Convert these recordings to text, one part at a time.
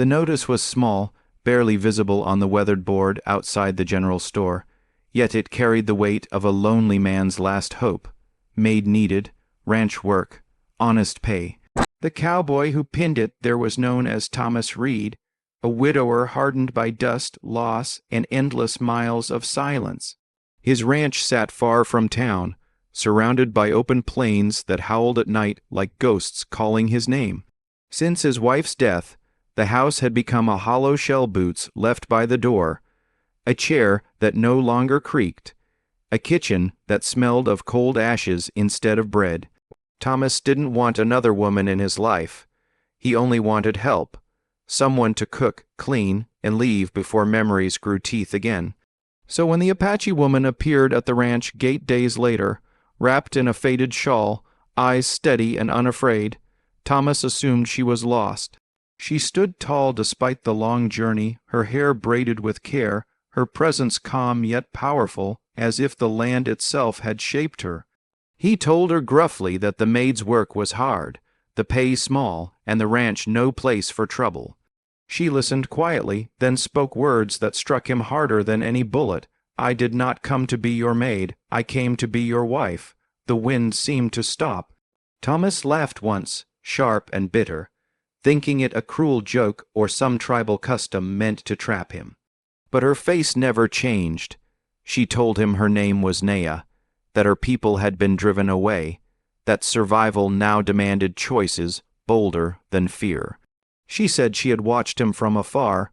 The notice was small, barely visible on the weathered board outside the general store, yet it carried the weight of a lonely man's last hope. Maid needed, ranch work, honest pay. The cowboy who pinned it there was known as Thomas Reed, a widower hardened by dust, loss, and endless miles of silence. His ranch sat far from town, surrounded by open plains that howled at night like ghosts calling his name. Since his wife's death, the house had become a hollow shell boots left by the door, a chair that no longer creaked, a kitchen that smelled of cold ashes instead of bread. Thomas didn't want another woman in his life. He only wanted help, someone to cook, clean, and leave before memories grew teeth again. So when the Apache woman appeared at the ranch gate days later, wrapped in a faded shawl, eyes steady and unafraid, Thomas assumed she was lost. She stood tall despite the long journey, her hair braided with care, her presence calm yet powerful, as if the land itself had shaped her. He told her gruffly that the maid's work was hard, the pay small, and the ranch no place for trouble. She listened quietly, then spoke words that struck him harder than any bullet. "I did not come to be your maid, I came to be your wife." The wind seemed to stop. Thomas laughed once, sharp and bitter, thinking it a cruel joke or some tribal custom meant to trap him. But her face never changed. She told him her name was Nea, that her people had been driven away, that survival now demanded choices bolder than fear. She said she had watched him from afar,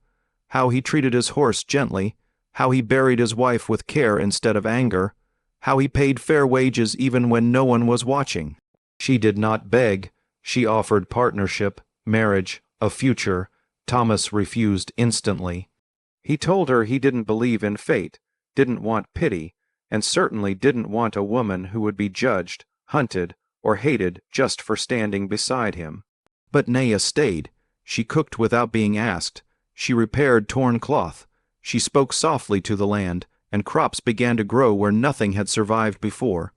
how he treated his horse gently, how he buried his wife with care instead of anger, how he paid fair wages even when no one was watching. She did not beg. She offered partnership, marriage, a future. Thomas refused instantly. He told her he didn't believe in fate, didn't want pity, and certainly didn't want a woman who would be judged, hunted, or hated just for standing beside him. But Nea stayed. She cooked without being asked. She repaired torn cloth. She spoke softly to the land, and crops began to grow where nothing had survived before.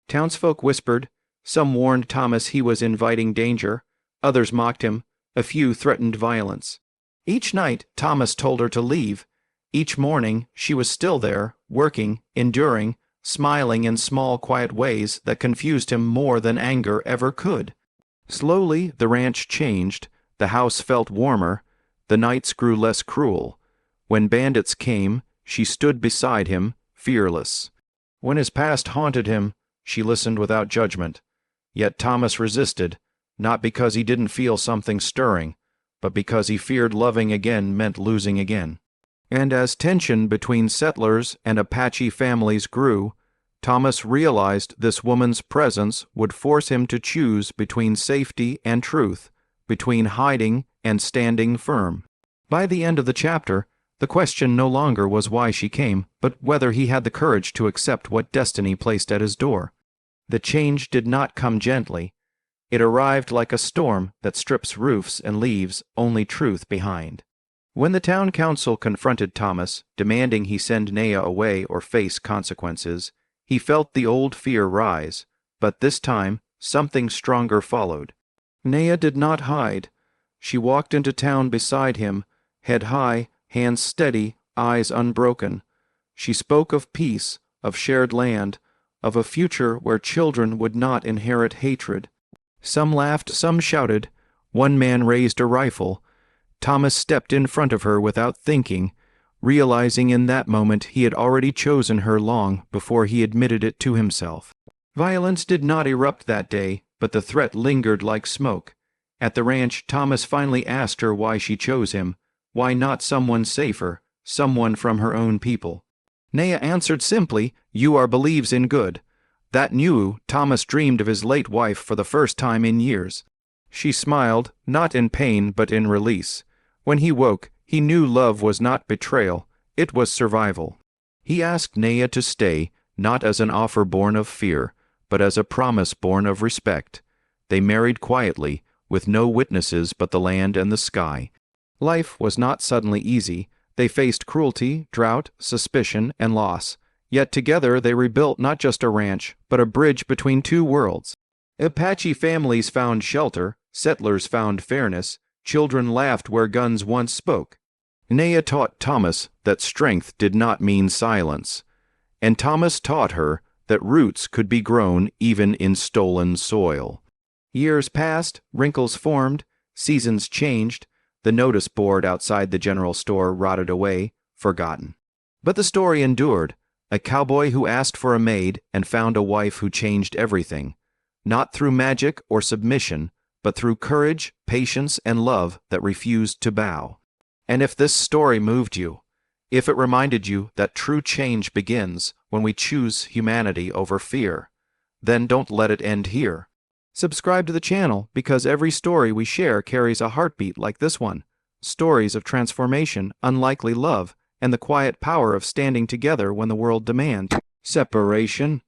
Townsfolk whispered. Some warned Thomas he was inviting danger. Others mocked him. A few threatened violence. Each night Thomas told her to leave. Each morning she was still there, working, enduring, smiling in small quiet ways that confused him more than anger ever could. Slowly the ranch changed. The house felt warmer. The nights grew less cruel. When bandits came, she stood beside him, fearless. When his past haunted him, she listened without judgment. Yet Thomas resisted, not because he didn't feel something stirring, but because he feared loving again meant losing again. And as tension between settlers and Apache families grew, Thomas realized this woman's presence would force him to choose between safety and truth, between hiding and standing firm. By the end of the chapter, the question no longer was why she came, but whether he had the courage to accept what destiny placed at his door. The change did not come gently. It arrived like a storm that strips roofs and leaves only truth behind. When the town council confronted Thomas, demanding he send Nea away or face consequences, he felt the old fear rise, but this time something stronger followed. Nea did not hide. She walked into town beside him, head high, hands steady, eyes unbroken. She spoke of peace, of shared land, of a future where children would not inherit hatred. Some laughed, some shouted. One man raised a rifle. Thomas stepped in front of her without thinking, realizing in that moment he had already chosen her long before he admitted it to himself. Violence did not erupt that day, but the threat lingered like smoke. At the ranch, Thomas finally asked her why she chose him, why not someone safer, someone from her own people. Nea answered simply, "You believes in good." That new Thomas dreamed of his late wife for the first time in years. She smiled, not in pain but in release. When he woke, he knew love was not betrayal, it was survival. He asked Nea to stay, not as an offer born of fear, but as a promise born of respect. They married quietly, with no witnesses but the land and the sky. Life was not suddenly easy. They faced cruelty, drought, suspicion, and loss. Yet together they rebuilt not just a ranch, but a bridge between two worlds. Apache families found shelter, settlers found fairness, Children laughed where guns once spoke. Nea taught Thomas that strength did not mean silence, and Thomas taught her that roots could be grown even in stolen soil. Years passed, wrinkles formed, seasons changed, the notice board outside the general store rotted away, forgotten. But the story endured, a cowboy who asked for a maid and found a wife who changed everything, not through magic or submission, but through courage, patience, and love that refused to bow. And if this story moved you, if it reminded you that true change begins when we choose humanity over fear, then don't let it end here. Subscribe to the channel because every story we share carries a heartbeat like this one. Stories of transformation, unlikely love, and the quiet power of standing together when the world demands separation.